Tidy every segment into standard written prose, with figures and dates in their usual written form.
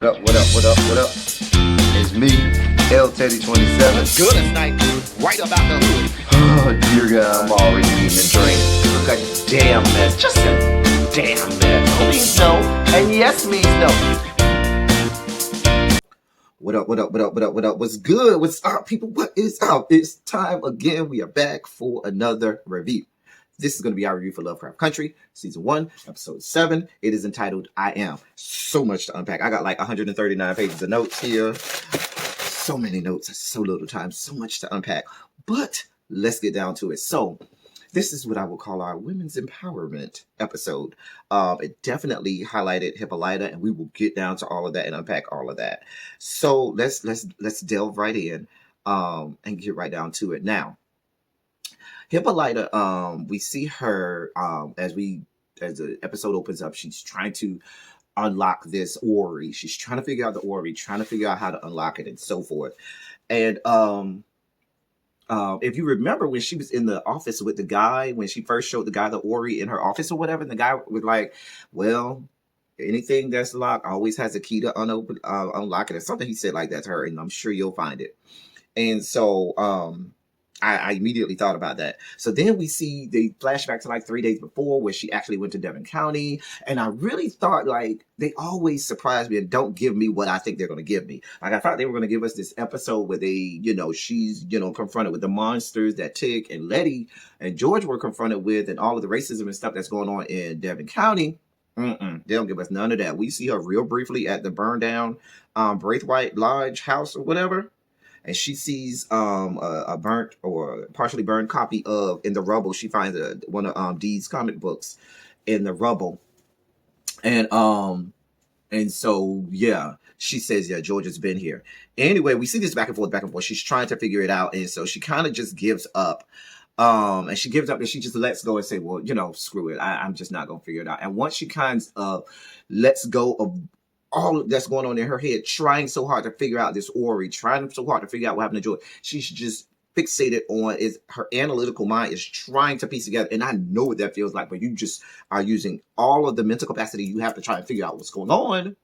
What up, what up, what up, what up? It's me, L Teddy 27. What's good tonight? Right about the hood. Oh, dear God, I'm already eating a drink. Look, a damn mess. Just a damn mess. No means no, and yes means no. What up, what up, what up, what up, what up? What's good? What's up, people? What is up? It's time again. We are back for another review. This is going to be our review for Lovecraft Country, Season 1, Episode 7. It is entitled, I Am. So much to unpack. I got like 139 pages of notes here. So many notes, so little time, so much to unpack. But let's get down to it. So this is what I will call our women's empowerment episode. It definitely highlighted Hippolyta, and we will get down to all of that and unpack all of that. So let's delve right in and get right down to it now. Hippolyta, we see her as the episode opens up. She's trying to unlock this orrery. She's trying to figure out the orrery, trying to figure out how to unlock it, and so forth. And if you remember when she was in the office with the guy, when she first showed the guy the orrery in her office or whatever, and the guy was like, "Well, anything that's locked always has a key to unlock it," or something he said like that to her, and I'm sure you'll find it. And so I immediately thought about that. So then we see the flashback to like 3 days before where she actually went to Devon County. And I really thought, like, they always surprise me and don't give me what I think they're going to give me. Like, I thought they were going to give us this episode where she's, confronted with the monsters that Tick and Letty and George were confronted with and all of the racism and stuff that's going on in Devon County. They don't give us none of that. We see her real briefly at the burned down Braithwaite Lodge house or whatever. And she sees a burnt or partially burned copy of In the Rubble. She finds one of Dee's comic books in the rubble. And so, yeah, she says, yeah, George has been here. Anyway, we see this back and forth. She's trying to figure it out. And so she kind of just gives up. And she gives up and she just lets go and say, well, screw it. I'm just not going to figure it out. And once she kind of lets go of all that's going on in her head, trying so hard to figure out this orrery, trying so hard to figure out what happened to George, she's just fixated on her analytical mind is trying to piece together. And I know what that feels like, but you just are using all of the mental capacity you have to try and figure out what's going on.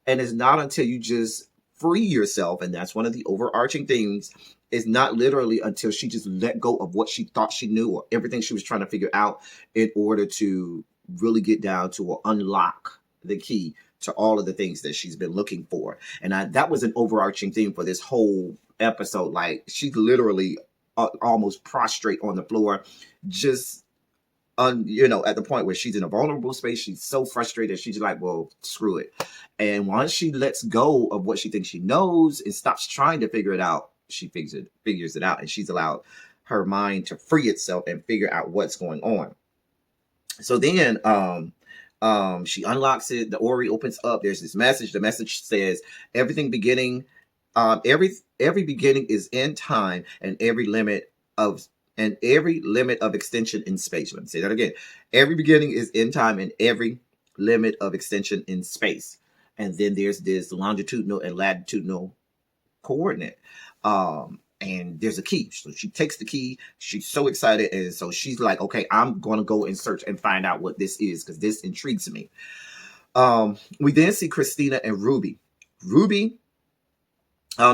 And it's not until you just free yourself, and that's one of the overarching things, is not literally until she just let go of what she thought she knew or everything she was trying to figure out in order to really get down to or unlock the key to all of the things that she's been looking for. And that was an overarching theme for this whole episode. Like, she's literally almost prostrate on the floor, just, at the point where she's in a vulnerable space. She's so frustrated. She's like, well, screw it. And once she lets go of what she thinks she knows and stops trying to figure it out, she figures it out. And she's allowed her mind to free itself and figure out what's going on. So then, she unlocks it. The orrery opens up. There's this message. The message says, every beginning is in time, and every limit of extension in space. Let me say that again. Every beginning is in time, and every limit of extension in space. And then there's this longitudinal and latitudinal coordinate. And there's a key. So she takes the key. She's so excited. And so she's like, okay, I'm going to go and search and find out what this is, because this intrigues me. We then see Christina and Ruby. Ruby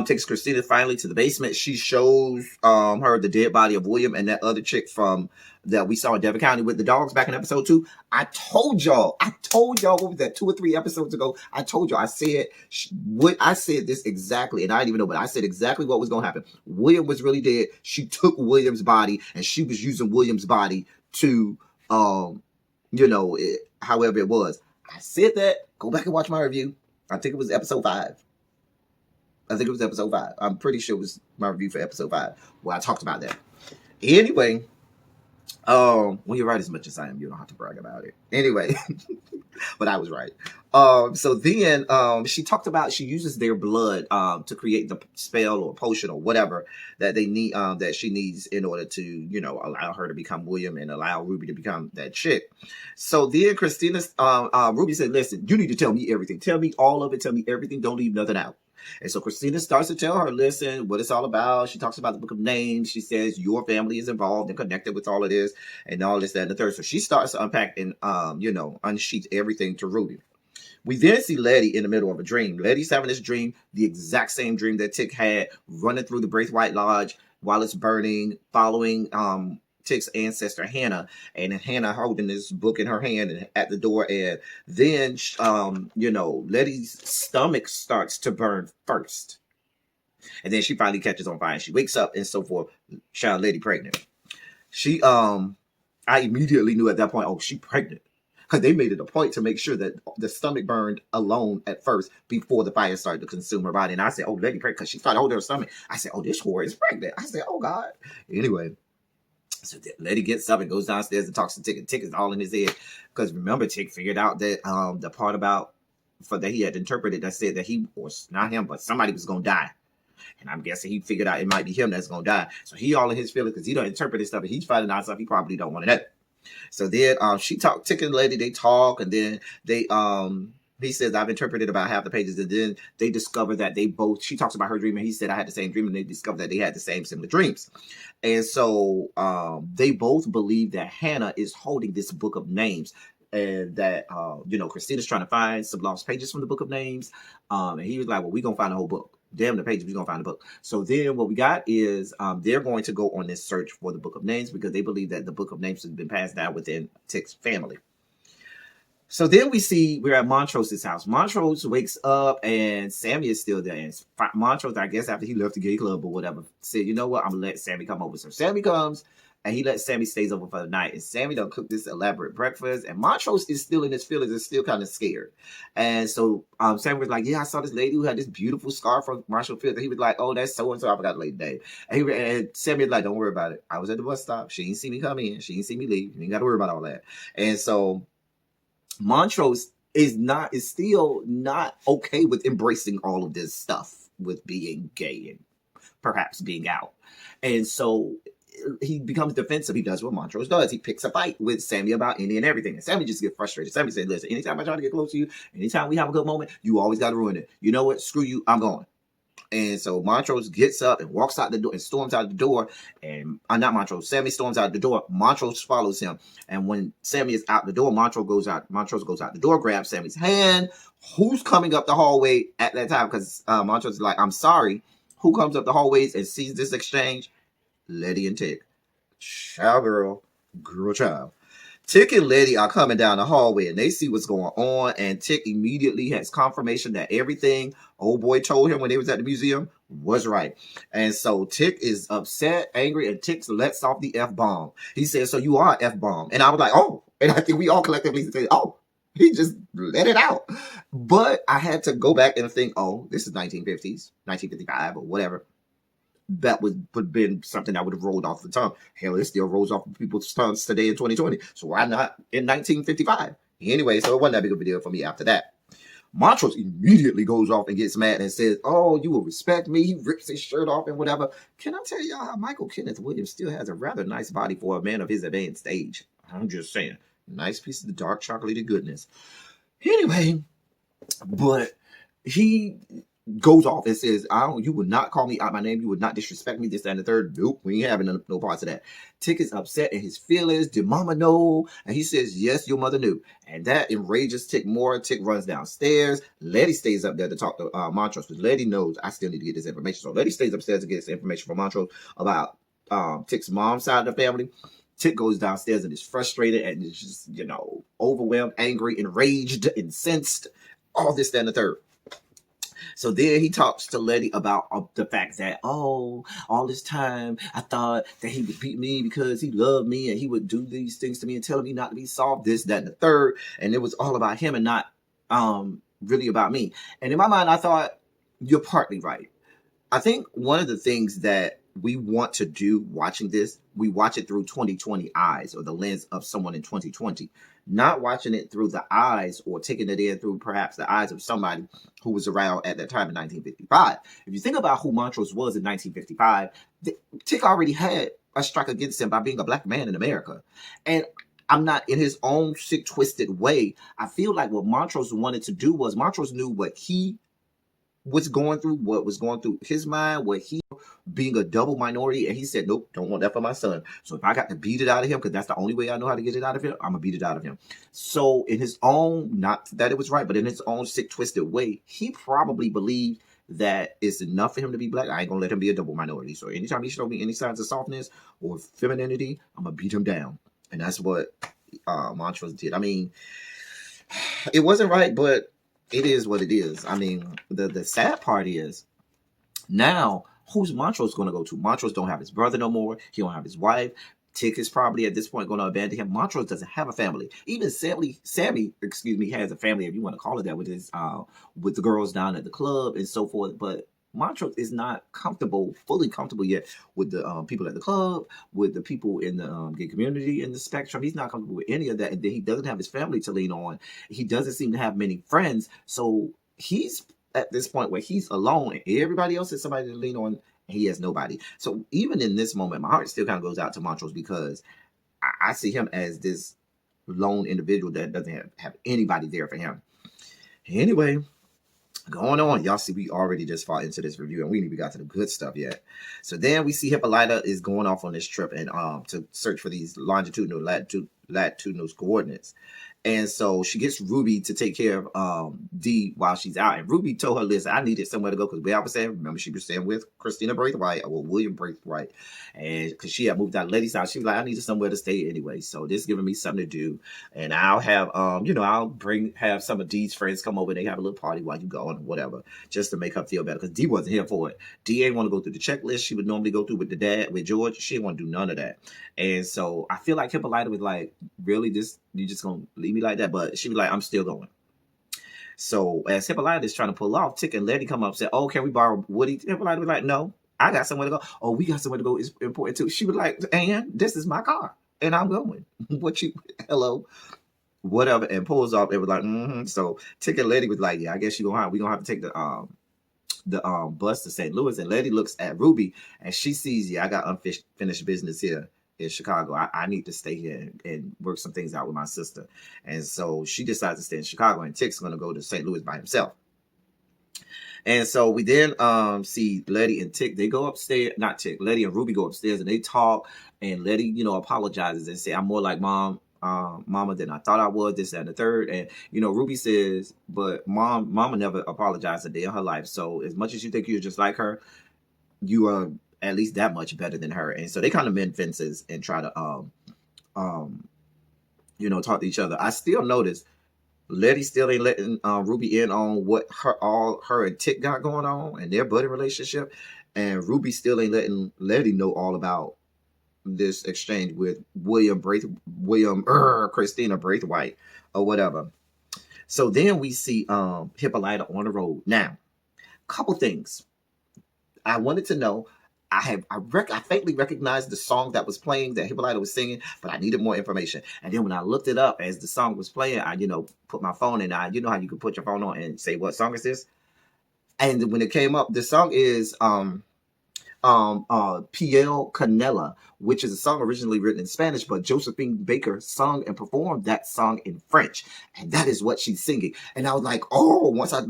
takes Christina finally to the basement. She shows her the dead body of William and that other chick from that we saw in Devon County with the dogs back in episode 2. I told y'all, what was that, 2 or 3 episodes ago? I told y'all, I said this exactly, and I didn't even know, but I said exactly what was going to happen. William was really dead. She took William's body, and she was using William's body to, however it was. I said that. Go back and watch my review. I think it was episode 5. I'm pretty sure it was my review for episode 5 where I talked about that. Anyway, when you write as much as I am, you don't have to brag about it. Anyway, but I was right. So then she talked about she uses their blood to create the spell or potion or whatever that they need, that she needs in order to, allow her to become William and allow Ruby to become that chick. So then Ruby said, listen, you need to tell me everything. Tell me all of it. Tell me everything. Don't leave nothing out. And so Christina starts to tell her, listen, what it's all about. She talks about the Book of Names. She says your family is involved and connected with all of this and all this, that, and the third. So she starts to unpack and, unsheath everything to Ruby. We then see Letty in the middle of a dream. Letty's having this dream, the exact same dream that Tick had, running through the Braithwaite Lodge while it's burning, following Tick's ancestor Hannah, and Hannah holding this book in her hand and at the door. And then, Letty's stomach starts to burn first, and then she finally catches on fire. And she wakes up and so forth. Child Letty pregnant. I immediately knew at that point, oh, she pregnant. Because they made it a point to make sure that the stomach burned alone at first before the fire started to consume her body. And I said, oh, Letty pregnant, because she started holding her stomach. I said, oh, this whore is pregnant. I said, oh, God. Anyway, so Letty gets up and goes downstairs and talks to Tick. And Tick is all in his head. Because remember, Tick figured out that the part about, that he had interpreted that said that he, or not him, but somebody was going to die. And I'm guessing he figured out it might be him that's going to die. So he all in his feelings because he don't interpret this stuff. And he's finding out stuff he probably don't want to know. So then she talked, Tick and Letty, they talk, and then he says, I've interpreted about half the pages, and then they discover that they both, she talks about her dream, and he said, I had the same dream, and they discovered that they had the same similar dreams. And so they both believe that Hannah is holding this book of names, and that, Christina's trying to find some lost pages from the book of names. And he was like, well, we're going to find the whole book. Damn the pages, we're going to find the book. So then what we got is they're going to go on this search for the book of names because they believe that the book of names has been passed down within Tick's family. So then we're at Montrose's house. Montrose wakes up and Sammy is still there. And Montrose, I guess after he left the gay club or whatever, said, you know what, I'm going to let Sammy come over. So Sammy comes and he lets Sammy stays over for the night. And Sammy done cook this elaborate breakfast. And Montrose is still in his feelings and still kind of scared. And so Sammy was like, yeah, I saw this lady who had this beautiful scarf from Marshall Field. And he was like, oh, that's so-and-so. I forgot the lady's name. And Sammy was like, don't worry about it. I was at the bus stop. She didn't see me come in. She didn't see me leave. You ain't got to worry about all that. And so Montrose is still not okay with embracing all of this stuff with being gay and perhaps being out. And so he becomes defensive. He does what Montrose does. He picks a fight with Sammy about any and everything. And Sammy just gets frustrated. Sammy said, listen, anytime I try to get close to you, anytime we have a good moment, you always got to ruin it. You know what? Screw you. I'm going. And so Montrose gets up and walks out the door and storms out the door. And not Montrose. Sammy storms out the door. Montrose follows him. And when Sammy is out the door, Montrose goes out the door, grabs Sammy's hand. Who's coming up the hallway at that time? Because Montrose is like, I'm sorry. Who comes up the hallways and sees this exchange? Letty and Tick. Child girl child. Tick and Letty are coming down the hallway and they see what's going on, and Tick immediately has confirmation that everything old boy told him when they was at the museum was right. And so Tick is upset, angry, and Tick lets off the F-bomb. He says, so you are an F-bomb. And I was like, oh. And I think we all collectively said, oh, he just let it out. But I had to go back and think, oh, this is 1950s, 1955 or whatever. That would have been something that would have rolled off the tongue. Hell, it still rolls off people's tongues today in 2020. So why not in 1955? Anyway, so it wasn't that big of a deal for me after that. Montrose immediately goes off and gets mad and says, oh, you will respect me. He rips his shirt off and whatever. Can I tell y'all how Michael Kenneth Williams still has a rather nice body for a man of his advanced age? I'm just saying. Nice piece of the dark chocolatey goodness. Anyway, but he goes off and says, you would not call me out my name. You would not disrespect me, this, that, and the third. Nope, we ain't having no parts of that. Tick is upset in his feelings. Did mama know? And he says, yes, your mother knew. And that enrages Tick more. Tick runs downstairs. Letty stays up there to talk to Montrose, because Letty knows I still need to get this information. So Letty stays upstairs to get this information from Montrose about Tick's mom's side of the family. Tick goes downstairs and is frustrated and is just, overwhelmed, angry, enraged, incensed, all this, that, and the third. So then he talks to Letty about the fact that, all this time I thought that he would beat me because he loved me and he would do these things to me and telling me not to be soft, this, that, and the third. And it was all about him and not really about me. And in my mind, I thought, you're partly right. I think one of the things that we want to do watching this, we watch it through 2020 eyes, or the lens of someone in 2020, not watching it through the eyes or taking it in through perhaps the eyes of somebody who was around at that time in 1955. If you think about who Montrose was in 1955, Tick already had a strike against him by being a black man in America. And I'm not, in his own sick, twisted way, I feel like what Montrose wanted to do was, Montrose knew what he what was going through his mind, what he being a double minority, and he said, nope, don't want that for my son. So if I got to beat it out of him, because that's the only way I know how to get it out of him, I'm gonna beat it out of him. So in his own, not that it was right, but in his own sick, twisted way, he probably believed that it's enough for him to be black. I ain't gonna let him be a double minority. So anytime he showed me any signs of softness or femininity, I'm gonna beat him down. And that's what Montrose did. I mean, it wasn't right, but it is what it is. I mean, the sad part is now who's Montrose going to go to? Montrose don't have his brother no more. He don't have his wife. Tick is probably at this point going to abandon him. Montrose doesn't have a family. Even Sammy, excuse me, has a family, if you want to call it that, with the girls down at the club and so forth. But Montrose is not fully comfortable yet with the people at the club, with the people in the gay community in the spectrum. He's not comfortable with any of that. And then he doesn't have his family to lean on. He doesn't seem to have many friends. So he's at this point where he's alone and everybody else is somebody to lean on, and he has nobody. So even in this moment, my heart still kind of goes out to Montrose because I see him as this lone individual that doesn't have anybody there for him. Anyway, going on, y'all see we already just fought into this review and we ain't even got to the good stuff yet. So then we see Hippolyta is going off on this trip and to search for these longitudinal latitudinal coordinates. And so she gets Ruby to take care of D while she's out. And Ruby told her, listen, I needed somewhere to go because where I was saying, remember she was staying with Christina Braithwaite or William Braithwaite. And because she had moved out of Lady's house, she was like, I needed somewhere to stay anyway. So this is giving me something to do. And I'll have, I'll have some of D's friends come over and they have a little party while you go and whatever, just to make her feel better. Because D wasn't here for it. D ain't want to go through the checklist she would normally go through with George. She didn't want to do none of that. And so I feel like Hippolyta was like, really, you just gonna leave me like that? But she was like, I'm still going. So as Hippolyta is trying to pull off, Tick and Letty come up and say, oh, can we borrow Woody? Hippolyta was like, no, I got somewhere to go. Oh, we got somewhere to go. It's important too. She was like, and this is my car and I'm going. Hello, whatever, and pulls off. It was like, So Tick and Letty was like, yeah, I guess we're gonna have to take the bus to St. Louis. And Letty looks at Ruby and she sees, yeah, I got unfinished business here in Chicago. I need to stay here and work some things out with my sister. And so she decides to stay in Chicago and Tick's going to go to St. Louis by himself. And so we then see Letty and Tick, they go upstairs, not Tick, Letty and Ruby go upstairs and they talk, and Letty, apologizes and say, I'm more like mama than I thought I was, this and the third. And Ruby says, but mama never apologized a day in her life. So as much as you think you're just like her, you are at least that much better than her. And so they kind of mend fences and try to talk to each other. I still notice Letty still ain't letting Ruby in on what her and Tick got going on and their budding relationship, and Ruby still ain't letting Letty know all about this exchange with Christina Braithwaite or whatever. So then we see Hippolyta on the road. Now, couple things I wanted to know. I faintly recognized the song that was playing that Hippolyta was singing, but I needed more information. And then when I looked it up as the song was playing, I put my phone in. How you can put your phone on and say what song is this? And when it came up, the song is Piel Canela, which is a song originally written in Spanish, but Josephine Baker sung and performed that song in French, and that is what she's singing. And I was like, oh, once I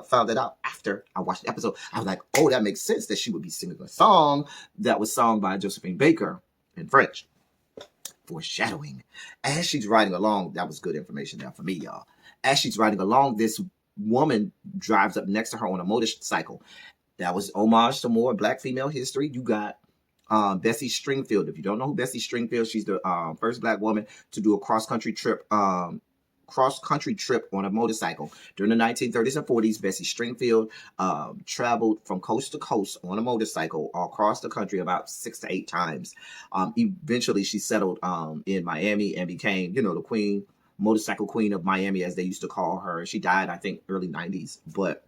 found that out after I watched the episode, I was like, oh, that makes sense that she would be singing a song that was sung by Josephine Baker in French. Foreshadowing. As she's riding along, that was good information there for me, y'all. As she's riding along, this woman drives up next to her on a motorcycle. That was homage to more Black female history. You got Bessie Stringfield. If you don't know who Bessie Stringfield, she's the first Black woman to do a cross-country trip on a motorcycle. During the 1930s and 40s, Bessie Stringfield traveled from coast to coast on a motorcycle all across the country about 6 to 8 times. Eventually, she settled in Miami and became, the motorcycle queen of Miami, as they used to call her. She died, I think, early 90s. But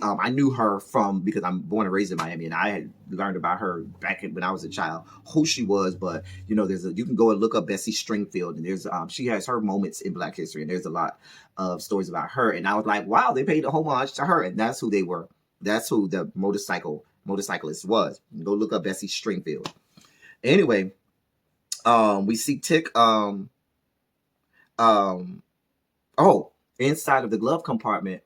I knew her because I'm born and raised in Miami, and I had learned about her back when I was a child, who she was. But you can go and look up Bessie Stringfield, and there's she has her moments in Black history, and there's a lot of stories about her. And I was like, wow, they paid a homage to her, and that's who they were. That's who the motorcyclist was. Go look up Bessie Stringfield. Anyway, we see Tick. Inside of the glove compartment.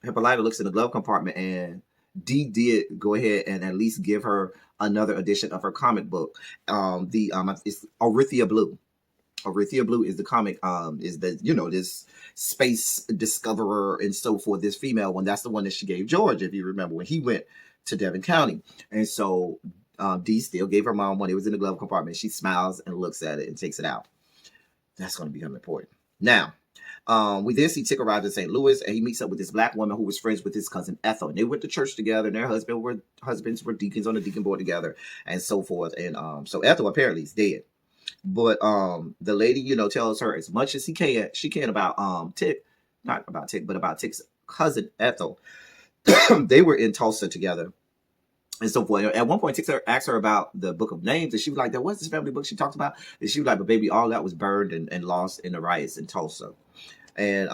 Hippolyta looks in the glove compartment, and Dee did go ahead and at least give her another edition of her comic book. It's Orithia Blue. Orithia Blue is the comic, is the, this space discoverer and so forth. This female one, that's the one that she gave George, if you remember, when he went to Devon County. And so Dee still gave her mom one. It was in the glove compartment. She smiles and looks at it and takes it out. That's going to become important. Now, we then see Tick arrive in St. Louis, and he meets up with this black woman who was friends with his cousin Ethel. And they went to church together, and their husbands were deacons on the deacon board together, and so forth. And so Ethel apparently is dead. But the lady, tells her as much as she can about Tick, not about Tick, but about Tick's cousin Ethel. They were in Tulsa together. And so forth. At one point, Tick asked her about the Book of Names, and she was like, "There was this family book she talked about." And she was like, "But baby, all that was burned and lost in the riots in Tulsa." And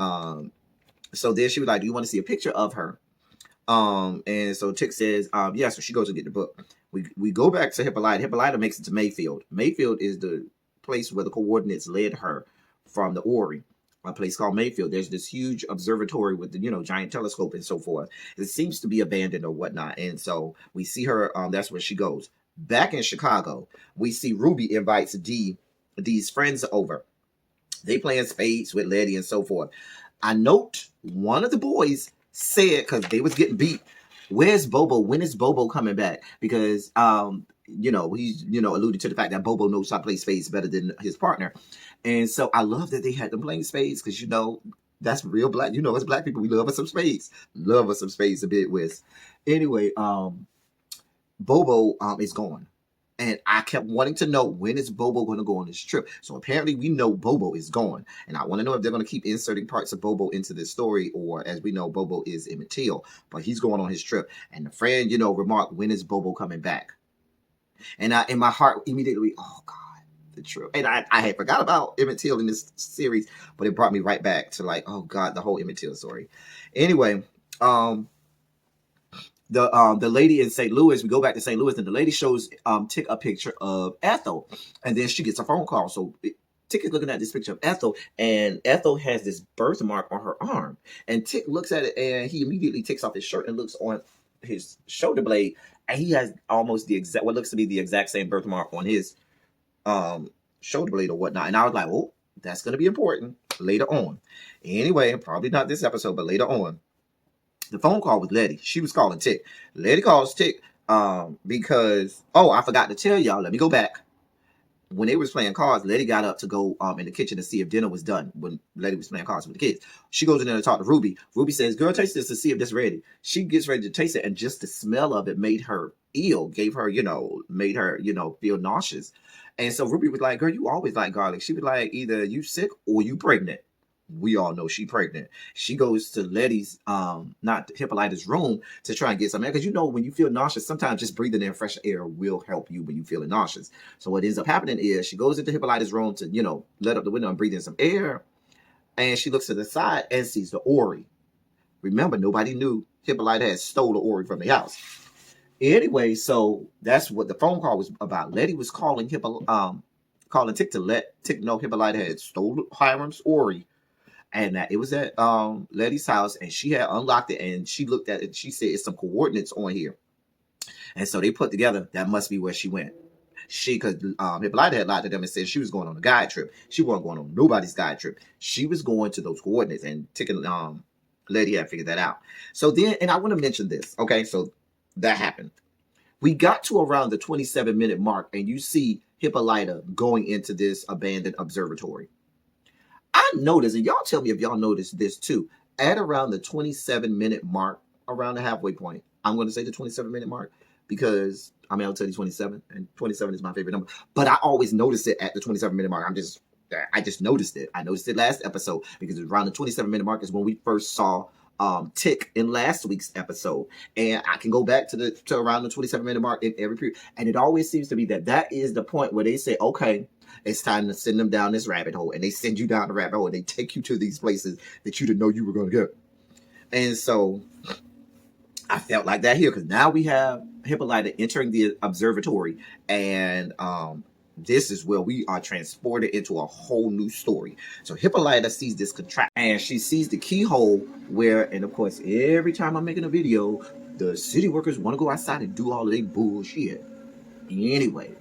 so then she was like, "Do you want to see a picture of her?" And so Tick says, "Yeah." So she goes to get the book. We go back to Hippolyta. Hippolyta makes it to Mayfield. Mayfield is the place where the coordinates led her from the Ori, a place called Mayfield. There's this huge observatory with the giant telescope and so forth. It seems to be abandoned or whatnot, and so we see her. That's where she goes. Back in Chicago, we see Ruby invites Dee's friends over. They playing spades with Letty and so forth. I note one of the boys said, because they was getting beat, "Where's Bobo? When is Bobo coming back?" Because he's alluded to the fact that Bobo knows how to play spades better than his partner. And so I love that they had them playing spades, because that's real black. As black people, we love us some spades. Love us some spades a bit, Wiz. Anyway, Bobo is gone. And I kept wanting to know, when is Bobo going to go on this trip? So apparently we know Bobo is gone. And I want to know if they're going to keep inserting parts of Bobo into this story, or, as we know, Bobo is Emmett Till, but he's going on his trip. And the friend, remarked, "When is Bobo coming back?" And in my heart immediately, oh God, the trip. And I had forgot about Emmett Till in this series, but it brought me right back to like, oh God, the whole Emmett Till story. Anyway, the lady in St. Louis, we go back to St. Louis, and the lady shows Tick a picture of Ethel, and then she gets a phone call. So Tick is looking at this picture of Ethel, and Ethel has this birthmark on her arm. And Tick looks at it, and he immediately takes off his shirt and looks on his shoulder blade, and he has almost what looks to be the exact same birthmark on his shoulder blade or whatnot. And I was like, "Oh, that's going to be important later on." Anyway, probably not this episode, but later on. The phone call with Letty. She was calling Tick. Letty calls Tick because, I forgot to tell y'all. Let me go back. When they was playing cards, Letty got up to go in the kitchen to see if dinner was done. When Letty was playing cards with the kids, she goes in there to talk to Ruby. Ruby says, "Girl, taste this to see if this ready." She gets ready to taste it, and just the smell of it made her ill. Gave her, made her, feel nauseous. And so Ruby was like, "Girl, you always like garlic." She was like, "Either you sick or you pregnant." We all know she pregnant. She goes to Letty's, not Hippolyta's room, to try and get some air. Because when you feel nauseous, sometimes just breathing in fresh air will help you when you feeling nauseous. So what ends up happening is she goes into Hippolyta's room to, let up the window and breathe in some air. And she looks to the side and sees the Ori. Remember, nobody knew Hippolyta had stole the Ori from the house. Anyway, so that's what the phone call was about. Letty was calling Tick to let Tick know Hippolyta had stolen Hiram's Ori. And that it was at Letty's house, and she had unlocked it, and she looked at it, and she said, "It's some coordinates on here." And so they put together, that must be where she went. Because Hippolyta had lied to them and said she was going on a guide trip. She wasn't going on nobody's guide trip. She was going to those coordinates, and Tick and Letty had figured that out. So then, and I want to mention this, okay? So that happened. We got to around the 27-minute mark, and you see Hippolyta going into this abandoned observatory. I noticed, and y'all tell me if y'all noticed this too, at around the 27-minute mark, around the halfway point, I'm going to say the 27-minute mark, because, I'll tell you 27, and 27 is my favorite number, but I always notice it at the 27-minute mark. I just noticed it. I noticed it last episode, because around the 27-minute mark is when we first saw Tick in last week's episode, and I can go back to around the 27-minute mark in every period, and it always seems to be that is the point where they say, okay, it's time to send them down this rabbit hole, and they send you down the rabbit hole, and they take you to these places that you didn't know you were going to get. And so I felt like that here, because now we have Hippolyta entering the observatory, and this is where we are transported into a whole new story. So Hippolyta sees this contract, and she sees the keyhole where, and of course, every time I'm making a video, the city workers want to go outside and do all of their bullshit. Anyway,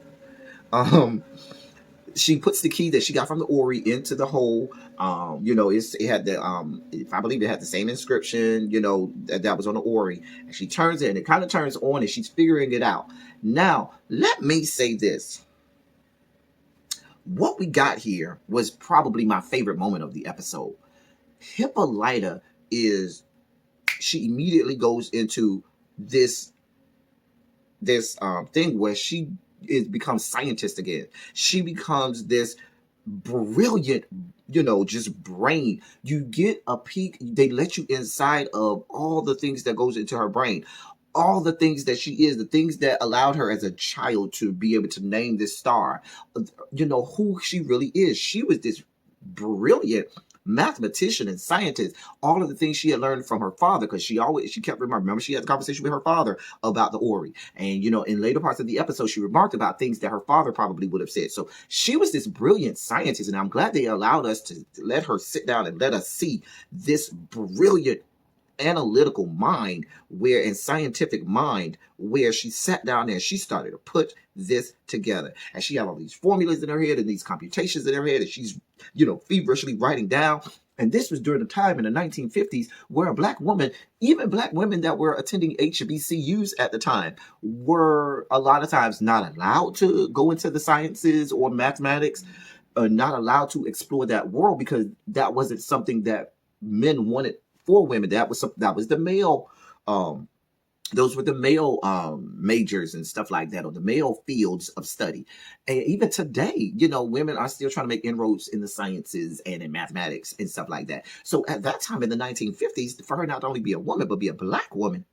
she puts the key that she got from the Ori into the hole. It had the if I believe it had the same inscription, that was on the Ori. And she turns it, and it kind of turns on, and she's figuring it out. Now, let me say this. What we got here was probably my favorite moment of the episode. Hippolyta she immediately goes into this thing where she becomes scientist again. She becomes this brilliant, just brain. You get a peek. They let you inside of all the things that goes into her brain, all the things that she is, the things that allowed her as a child to be able to name this star, who she really is. She was this brilliant mathematician and scientist. All of the things she had learned from her father, because she kept remember she had a conversation with her father about the Ori, and in later parts of the episode she remarked about things that her father probably would have said. So she was this brilliant scientist, and I'm glad they allowed us to let her sit down and let us see this brilliant analytical mind and scientific mind, where she sat down there and she started to put this together, and she had all these formulas in her head and these computations in her head, and she's feverishly writing down. And this was during a time in the 1950s where a black woman, even black women that were attending HBCUs at the time, were a lot of times not allowed to go into the sciences or mathematics, not allowed to explore that world, because that wasn't something that men wanted for women. That was the male, those were the male majors and stuff like that, or the male fields of study. And even today, women are still trying to make inroads in the sciences and in mathematics and stuff like that. So at that time in the 1950s, for her not only be a woman, but be a black woman.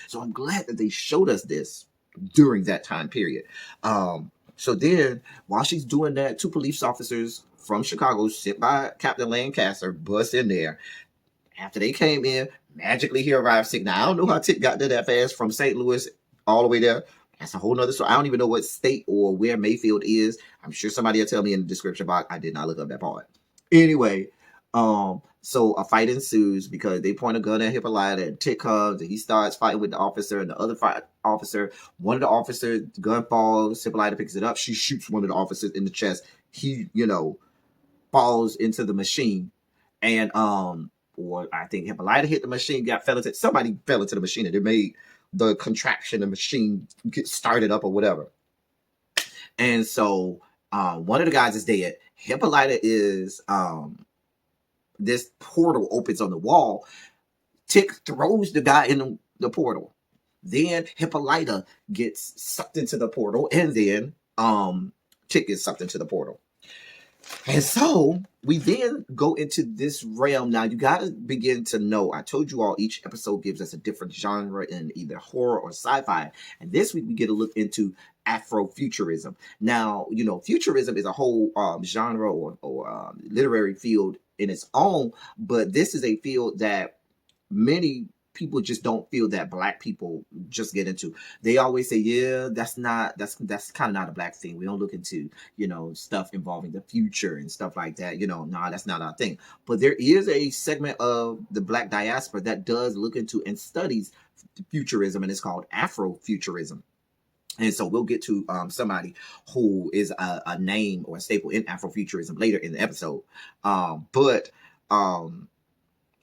So I'm glad that they showed us this during that time period. So then, while she's doing that, 2 police officers from Chicago, sent by Captain Lancaster, bust in there. After they came in, magically he arrived sick. Now, I don't know how Tick got there that fast from St. Louis all the way there. That's a whole nother story. I don't even know what state or where Mayfield is. I'm sure somebody will tell me in the description box. I did not look up that part. Anyway, so a fight ensues because they point a gun at Hippolyta, and Tick comes and he starts fighting with the officer and the other officer. One of the officers, the gun falls. Hippolyta picks it up. She shoots one of the officers in the chest. He, falls into the machine, and or I think Hippolyta hit the machine, somebody fell into the machine, and it made the contraction, the machine get started up or whatever. And so one of the guys is dead. Hippolyta is this portal opens on the wall. Tick throws the guy in the portal. Then Hippolyta gets sucked into the portal, and then Tick gets sucked into the portal. And so we then go into this realm. Now, you got to begin to know, I told you all each episode gives us a different genre in either horror or sci-fi. And this week we get a look into Afrofuturism. Now, futurism is a whole genre or literary field in its own, but this is a field that many people just don't feel that black people just get into. They always say, yeah, that's kind of not a black thing. We don't look into, stuff involving the future and stuff like that. Nah, that's not our thing. But there is a segment of the black diaspora that does look into and studies futurism, and it's called Afrofuturism. And so we'll get to somebody who is a name or a staple in Afrofuturism later in the episode. But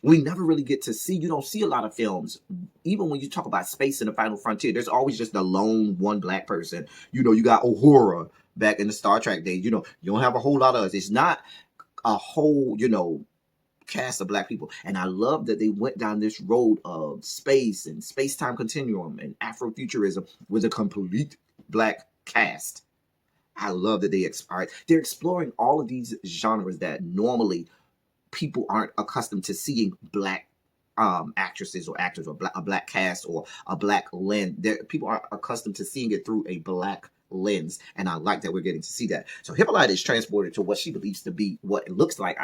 we never really get to see, you don't see a lot of films. Even when you talk about space and the final frontier, there's always just a lone one black person. You got Uhura back in the Star Trek days. You don't have a whole lot of us. It's not a whole, cast of black people. And I love that they went down this road of space and space-time continuum and Afrofuturism with a complete black cast. I love that they're exploring all of these genres that normally people aren't accustomed to seeing black actresses or actors, or a black cast or a black lens. People aren't accustomed to seeing it through a black lens, and I like that we're getting to see that. So Hippolyta is transported to what she believes to be what it looks like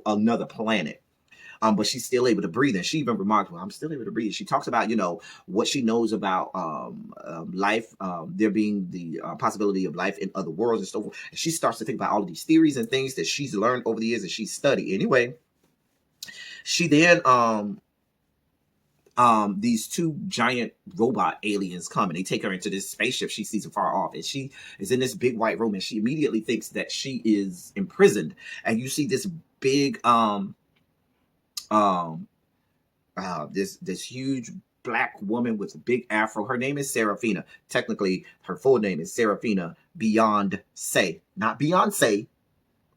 another planet. But she's still able to breathe. And she even remarked, well, I'm still able to breathe. She talks about, what she knows about life, there being the possibility of life in other worlds and so forth. And she starts to think about all of these theories and things that she's learned over the years and she's studied. Anyway, she then these two giant robot aliens come and they take her into this spaceship she sees afar off, and she is in this big white room, and she immediately thinks that she is imprisoned. And you see this big this huge black woman with a big afro. Her name is Serafina. Technically her full name is Serafina Beyond Say, not Beyonce,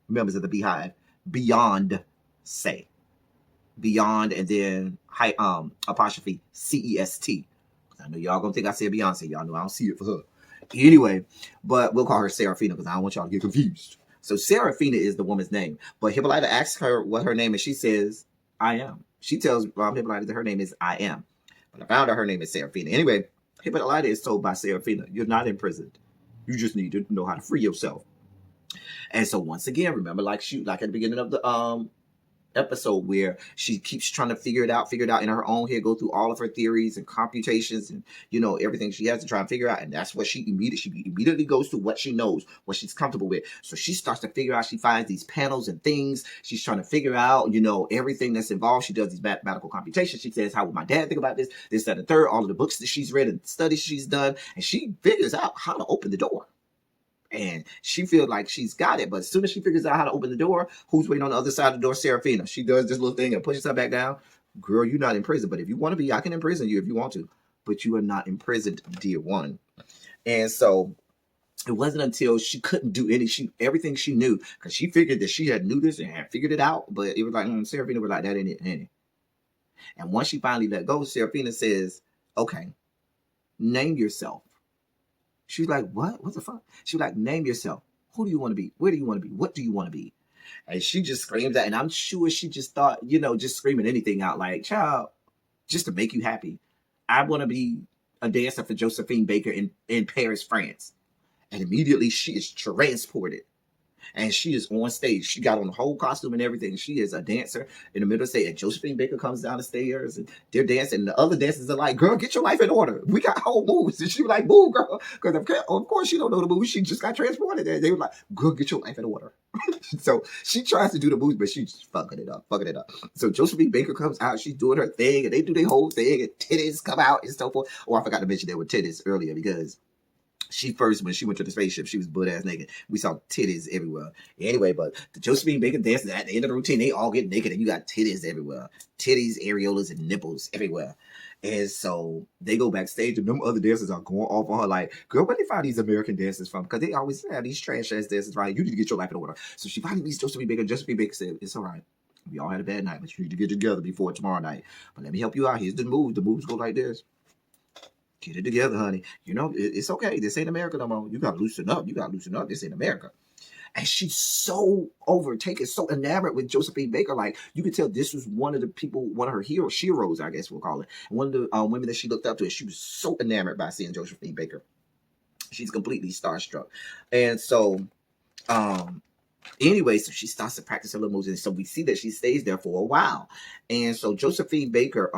members of the Beehive. Beyond Say, Beyond, and then apostrophe CEST. I know y'all gonna think I said Beyonce. Y'all know I don't see it for her. Anyway, but we'll call her Serafina because I don't want y'all to get confused. So Serafina is the woman's name. But Hippolyta asks her what her name is. She says, I am. She tells Hippolyta that her name is I am. But I found out her name is Serafina. Anyway, Hippolyta is told by Serafina, you're not imprisoned. You just need to know how to free yourself. And so once again, remember, like at the beginning of the episode where she keeps trying to figure it out in her own head, go through all of her theories and computations and everything she has to try and figure out. And that's what she immediately goes to what she knows, what she's comfortable with. So she starts to figure out, she finds these panels and things. She's trying to figure out, everything that's involved. She does these mathematical computations. She says, how would my dad think about this, that, and the third, all of the books that she's read and studies she's done. And she figures out how to open the door. And she feels like she's got it. But as soon as she figures out how to open the door, who's waiting on the other side of the door? Serafina. She does this little thing and pushes her back down. Girl, you're not in prison. But if you want to be, I can imprison you if you want to. But you are not imprisoned, dear one. And so it wasn't until she couldn't do everything she knew, because she figured that she had knew this and had figured it out. But it was like, Serafina was like, that ain't it. And once she finally let go, Serafina says, okay, name yourself. She's like, what? What the fuck? She was like, name yourself. Who do you want to be? Where do you want to be? What do you want to be? And she just screams that. And I'm sure she just thought, just screaming anything out like, child, just to make you happy. I want to be a dancer for Josephine Baker in Paris, France. And immediately she is transported. And she is on stage. She got on the whole costume and everything. She is a dancer in the middle of the stage. And Josephine Baker comes down the stairs and they're dancing. And the other dancers are like, girl, get your life in order. We got whole moves. And she was like, move, girl. Because of course she don't know the moves. She just got transported. And they were like, girl, get your life in order. So she tries to do the moves, but she's fucking it up. So Josephine Baker comes out. She's doing her thing. And they do their whole thing. And titties come out and so forth. Oh, I forgot to mention there were titties earlier because when she went to the spaceship, she was butt-ass naked. We saw titties everywhere. Anyway, but the Josephine Baker dances at the end of the routine, they all get naked and you got titties everywhere. Titties, areolas, and nipples everywhere. And so they go backstage and them other dancers are going off on her like, girl, where they find these American dancers from? Because they always have these trash-ass dancers, right? You need to get your life in order. So she finally meets Josephine Baker. Josephine Baker said, it's all right. We all had a bad night, but you need to get together before tomorrow night. But let me help you out. Here's the moves. The moves go like this. Get it together, honey. It's okay. This ain't America no more. You got to loosen up. This ain't America. And she's so overtaken, so enamored with Josephine Baker. Like, you could tell this was one of her heroes, I guess we'll call it. One of the women that she looked up to. And she was so enamored by seeing Josephine Baker. She's completely starstruck. And so, anyway, so she starts to practice her little moves, and so we see that she stays there for a while. And so Josephine Baker,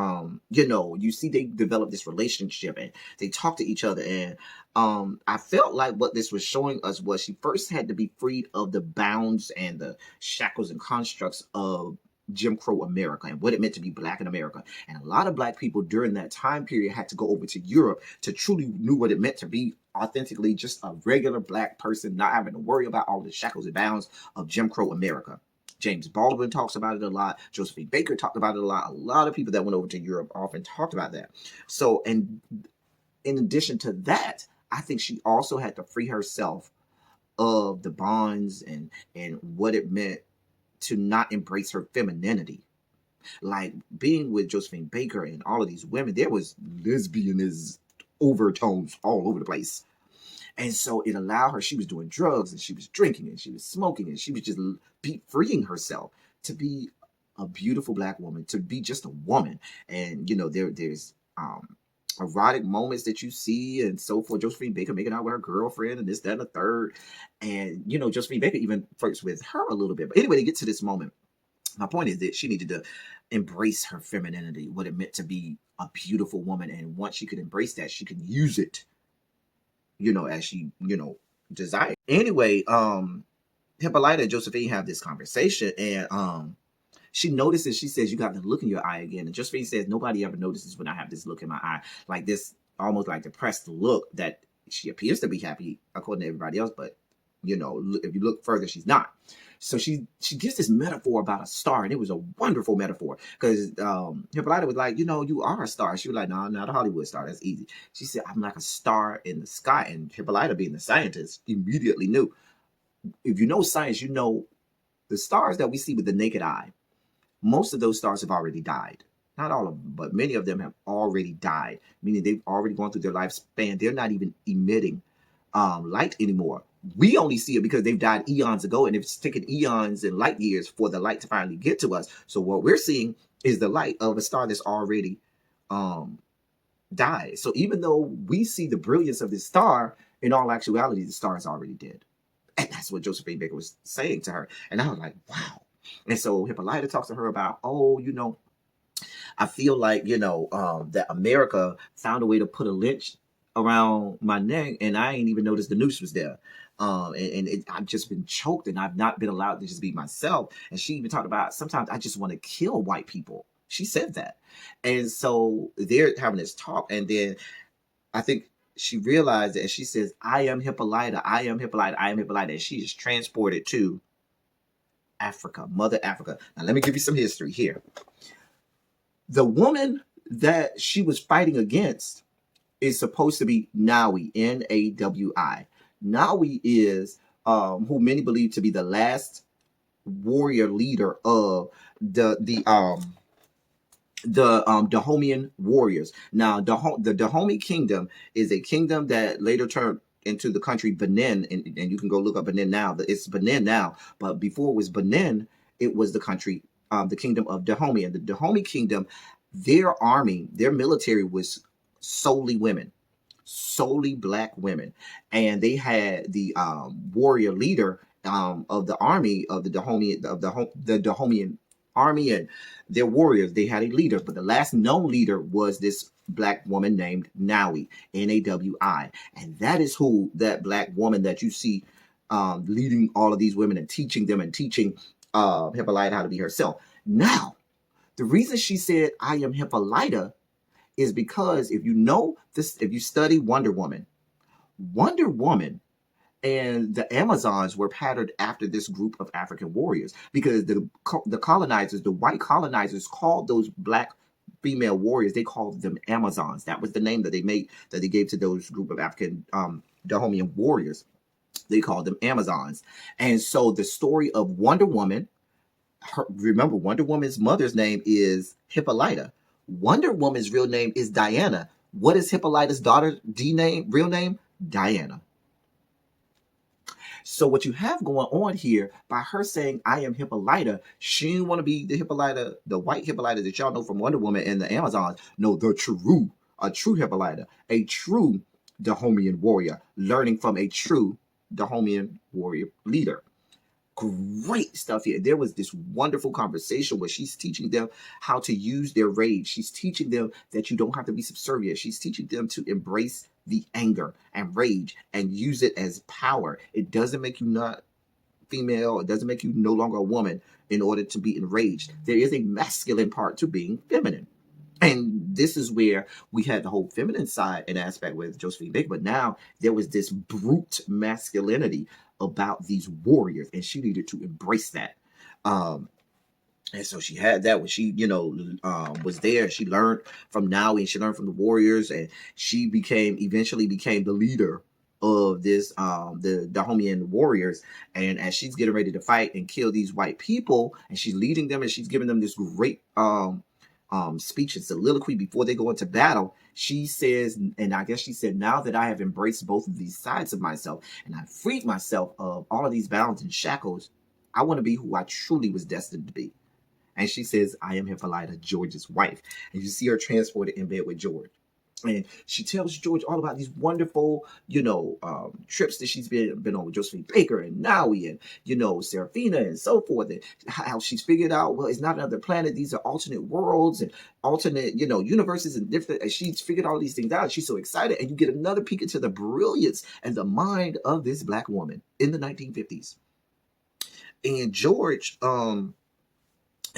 you see they develop this relationship and they talk to each other. And I felt like what this was showing us was she first had to be freed of the bounds and the shackles and constructs of Jim Crow America and what it meant to be black in America. And a lot of black people during that time period had to go over to Europe to truly knew what it meant to be authentically just a regular black person, not having to worry about all the shackles and bounds of Jim Crow America. James Baldwin talks about it a lot. Josephine Baker talked about it a lot. A lot of people that went over to Europe often talked about that. So, and in addition to that, I think she also had to free herself of the bonds and what it meant to not embrace her femininity. Like being with Josephine Baker and all of these women, there was lesbianism overtones all over the place. And so it allowed her, she was doing drugs and she was drinking and she was smoking and she was just freeing herself to be a beautiful black woman, to be just a woman. And, there's erotic moments that you see and so forth. Josephine Baker making out with her girlfriend and this, that, and the third. And, Josephine Baker even flirts with her a little bit. But anyway, to get to this moment, my point is that she needed to embrace her femininity, what it meant to be a beautiful woman. And once she could embrace that, she could use it, as she, desired. Anyway, Hippolyta and Josephine have this conversation, and she notices, she says, you got the look in your eye again. And Josephine says, nobody ever notices when I have this look in my eye, like this almost like depressed look that she appears to be happy according to everybody else, but if you look further, she's not. So she gives this metaphor about a star, and it was a wonderful metaphor because Hippolyta was like, you are a star. She was like, no, I'm not a Hollywood star. That's easy. She said, I'm like a star in the sky. And Hippolyta, being the scientist, immediately knew. If you know science, the stars that we see with the naked eye, most of those stars have already died. Not all of them, but many of them have already died, meaning they've already gone through their lifespan. They're not even emitting light anymore. We only see it because they've died eons ago, and it's taken eons and light years for the light to finally get to us. So what we're seeing is the light of a star that's already died. So even though we see the brilliance of this star, in all actuality, the star is already dead. And that's what Josephine Baker was saying to her. And I was like, wow. And so Hippolyta talks to her about, I feel like, that America found a way to put a lynch around my neck, and I ain't even noticed the noose was there. I've just been choked, and I've not been allowed to just be myself. And she even talked about, sometimes I just want to kill white people. She said that. And so they're having this talk, and then I think she realized that, and she says, I am Hippolyta, I am Hippolyta, I am Hippolyta. And she is transported to Africa, Mother Africa. Now, let me give you some history here. The woman that she was fighting against is supposed to be Nawi, Nawi. Nawi is who many believe to be the last warrior leader of the Dahomian warriors. Now, the Dahomey kingdom is a kingdom that later turned into the country Benin, and you can go look up Benin now. It's Benin now, but before it was Benin, it was the country, the kingdom of Dahomey. And the Dahomey kingdom, their army, their military was solely women, solely black women, and they had the warrior leader of the army of the Dahomey, of the Dahomean army, and their warriors. They had a leader, but the last known leader was this black woman named Nawi, Nawi, and that is who that black woman that you see leading all of these women and teaching them and teaching Hippolyta how to be herself. Now, the reason she said I am Hippolyta is because if you know this, if you study Wonder Woman and the Amazons were patterned after this group of African warriors, because the colonizers, the white colonizers, called those black female warriors, they called them Amazons. That was the name that they gave to those group of African Dahomean warriors. They called them Amazons. And so the story of Wonder Woman, remember, Wonder Woman's mother's name is Hippolyta. Wonder Woman's real name is Diana. What is Hippolyta's daughter's real name? Diana. So what you have going on here, by her saying I am Hippolyta, she didn't want to be the Hippolyta, the white Hippolyta that y'all know from Wonder Woman and the Amazons. No, a true Hippolyta, a true Dahomean warrior, learning from a true Dahomean warrior leader. Great stuff here. There was this wonderful conversation where she's teaching them how to use their rage. She's teaching them that you don't have to be subservient. She's teaching them to embrace the anger and rage and use it as power. It doesn't make you not female. It doesn't make you no longer a woman in order to be enraged. There is a masculine part to being feminine. And this is where we had the whole feminine side and aspect with Josephine Baker. But now there was this brute masculinity about these warriors, and she needed to embrace that. And so she had that when she, was there. She learned from Naui, and she learned from the warriors, and she eventually became the leader of this, the Dahomean warriors. And as she's getting ready to fight and kill these white people, and she's leading them, and she's giving them this great speech and soliloquy before they go into battle, she says, and I guess she said, now that I have embraced both of these sides of myself and I freed myself of all of these bounds and shackles, I want to be who I truly was destined to be. And she says, I am Hippolyta, George's wife. And you see her transported in bed with George. And she tells George all about these wonderful, trips that she's been on with Josephine Baker and Naui and, Serafina and so forth. And how she's figured out, well, it's not another planet. These are alternate worlds and alternate, universes and different. And she's figured all these things out. She's so excited. And you get another peek into the brilliance and the mind of this Black woman in the 1950s. And George, and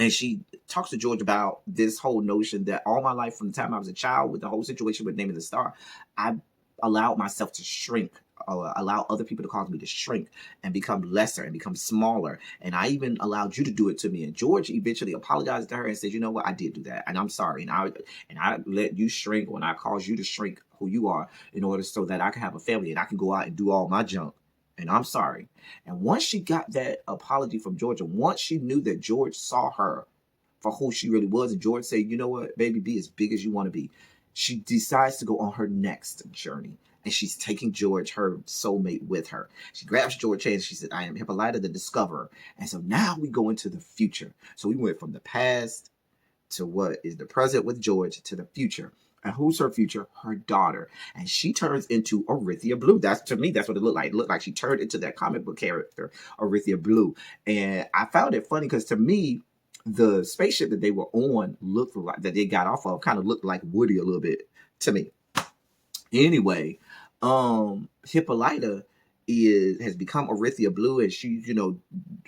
she talks to George about this whole notion that all my life, from the time I was a child, with the whole situation with naming the star, I allowed myself to shrink, allow other people to cause me to shrink and become lesser and become smaller. And I even allowed you to do it to me. And George eventually apologized to her and said, you know what, I did do that. And I'm sorry. And I let you shrink when I caused you to shrink who you are in order so that I can have a family and I can go out and do all my junk. And I'm sorry. And once she got that apology from George, and once she knew that George saw her for who she really was, and George said, you know what, baby, be as big as you want to be, she decides to go on her next journey. And she's taking George, her soulmate, with her. She grabs George's hand and she said, I am Hippolyta the Discoverer. And so now we go into the future. So we went from the past to what is the present with George to the future. And who's her future? Her daughter. And she turns into Orithia Blue. To me, that's what it looked like. It looked like she turned into that comic book character, Orithia Blue. And I found it funny because to me, the spaceship that they were on looked like, that they got off of, kind of looked like Woody a little bit to me. Anyway, Hippolyta has become Orithia Blue, and she,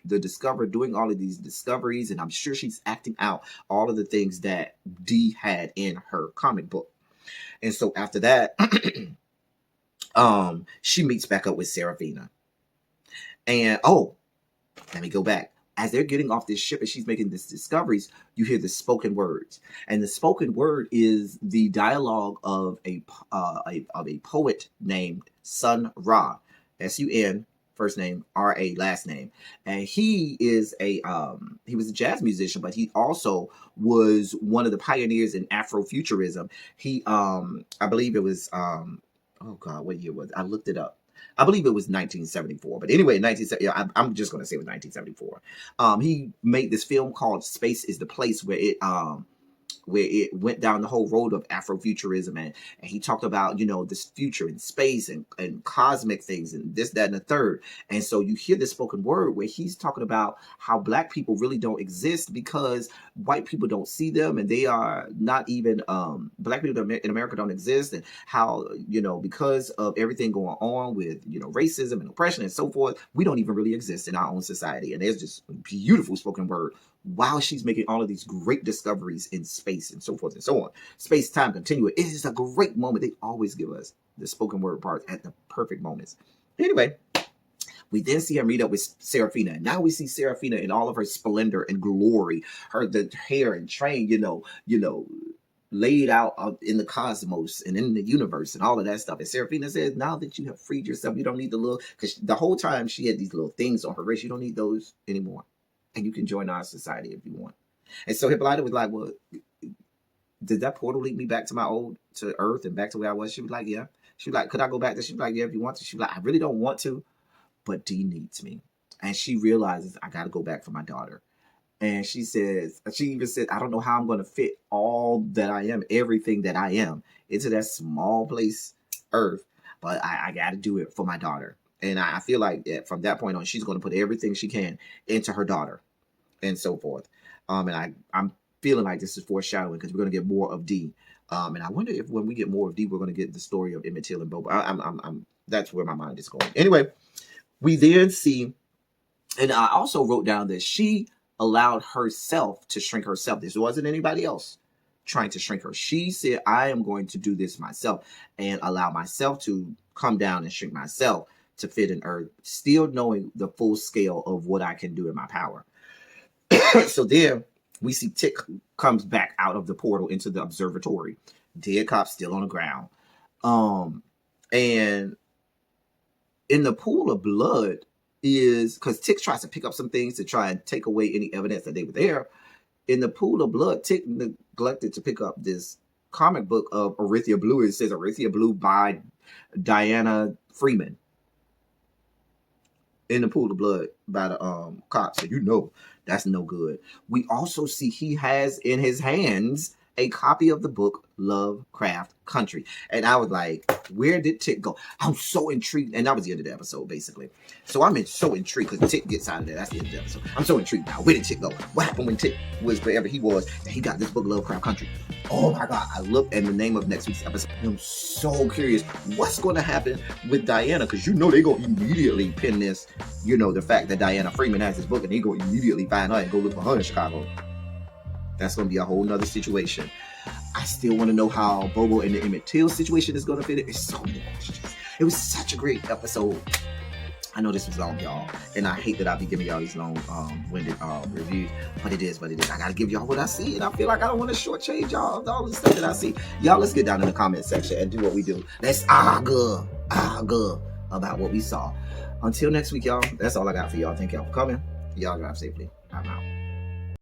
the discoverer, doing all of these discoveries, and I'm sure she's acting out all of the things that Dee had in her comic book. And so after that, she meets back up with Serafina. And let me go back. As they're getting off this ship and she's making these discoveries, you hear the spoken words. And the spoken word is the dialogue of a poet named Sun Ra. S-U-N, first name, R-A, last name. And he is he was a jazz musician, but he also was one of the pioneers in Afrofuturism. He, I believe it was, oh God, what year was it? I looked it up. I believe it was 1974. But anyway, I'm just going to say it was 1974. He made this film called Space is the Place, where it went down the whole road of Afrofuturism, and he talked about, this future in space and cosmic things and this, that, and the third. And so you hear this spoken word where he's talking about how Black people really don't exist because white people don't see them, and they are not even, Black people in America don't exist, and how, because of everything going on with, racism and oppression and so forth, we don't even really exist in our own society. And there's just beautiful spoken word while she's making all of these great discoveries in space and so forth and so on. Space-time continuum. It is a great moment. They always give us the spoken word parts at the perfect moments. Anyway, we then see her meet up with Serafina. And now we see Serafina in all of her splendor and glory. The hair and train, laid out in the cosmos and in the universe and all of that stuff. And Serafina says, now that you have freed yourself, you don't need the little, because the whole time she had these little things on her wrist, you don't need those anymore. And you can join our society if you want. And so Hippolyta was like, well, did that portal lead me back to Earth and back to where I was? She was like, yeah. She was like, could I go back there? She was like, yeah, if you want to. She was like, I really don't want to, but Dee needs me. And she realizes, I got to go back for my daughter. And she even said, I don't know how I'm going to fit all that I am, everything that I am, into that small place, Earth. But I got to do it for my daughter. And I feel like from that point on, she's going to put everything she can into her daughter and so forth. And I'm feeling like this is foreshadowing because we're going to get more of Dee. And I wonder if when we get more of Dee, we're going to get the story of Emmett Till and Boba. That's where my mind is going. Anyway, we then see, and I also wrote down that she allowed herself to shrink herself. This wasn't anybody else trying to shrink her. She said, I am going to do this myself and allow myself to come down and shrink myself to fit in Earth, still knowing the full scale of what I can do in my power. So then we see Tick comes back out of the portal into the observatory. Dead cop still on the ground. And in the pool of blood is, because Tick tries to pick up some things to try and take away any evidence that they were there. In the pool of blood, Tick neglected to pick up this comic book of Orithia Blue. It says Orithia Blue by Diana Freeman. In the pool of blood by the cops. So that's no good. We also see he has in his hands a copy of the book Lovecraft Country. And I was like, where did Tick go? I'm so intrigued. And that was the end of the episode, basically. So I'm so intrigued because Tick gets out of there. That's the end of the episode. I'm so intrigued now. Where did Tick go? What happened when Tick was wherever he was and he got this book Lovecraft Country? Oh my God. I looked at the name of next week's episode. I'm so curious what's going to happen with Diana, because you know they're going to immediately pin this, you know, the fact that Diana Freeman has this book and they're going to immediately find her and go look for her in Chicago. That's going to be a whole nother situation. I still want to know how Bobo and the Emmett Till situation is going to fit it. It's so many questions. It was such a great episode. I know this was long, y'all, and I hate that I'll be giving y'all these long-winded reviews, but it is what it is. I gotta give y'all what I see, and I feel like I don't want to shortchange y'all of all the stuff that I see. Y'all, let's get down in the comment section and do what we do. Let's argue about what we saw. Until next week, y'all, that's all I got for y'all. Thank y'all for coming. Y'all drive safely. I'm out.